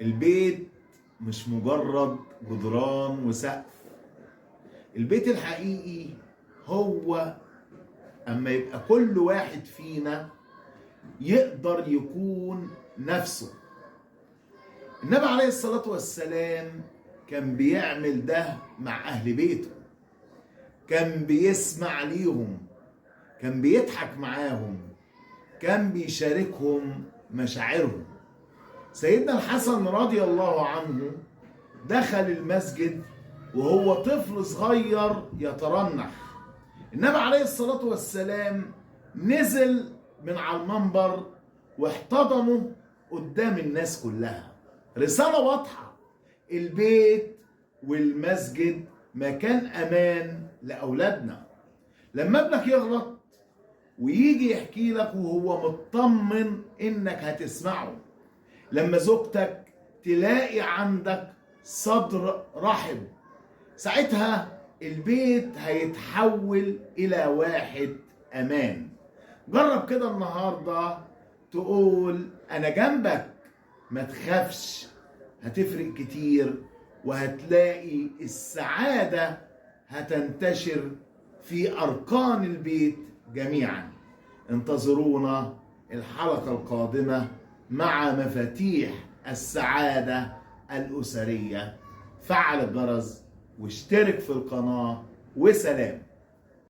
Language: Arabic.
البيت مش مجرد جدران وسقف. البيت الحقيقي هو اما يبقى كل واحد فينا يقدر يكون نفسه. النبي عليه الصلاة والسلام كان بيعمل ده مع أهل بيته، كان بيسمع ليهم، كان بيضحك معاهم، كان بيشاركهم مشاعرهم. سيدنا الحسن رضي الله عنه دخل المسجد وهو طفل صغير يترنح. النبي عليه الصلاة والسلام نزل من على المنبر واحتضنه قدام الناس كلها. رسالة واضحة: البيت والمسجد مكان أمان لأولادنا. لما ابنك يغلط ويجي يحكي لك وهو مطمن إنك هتسمعه، لما زوجتك تلاقي عندك صدر رحب، ساعتها البيت هيتحول إلى واحد أمان. جرب كده النهاردة تقول أنا جنبك، ما تخافش، هتفرق كتير وهتلاقي السعادة هتنتشر في أركان البيت جميعا. انتظرونا الحلقة القادمة مع مفاتيح السعادة الأسرية. فعل الجرس واشترك في القناة، وسلام.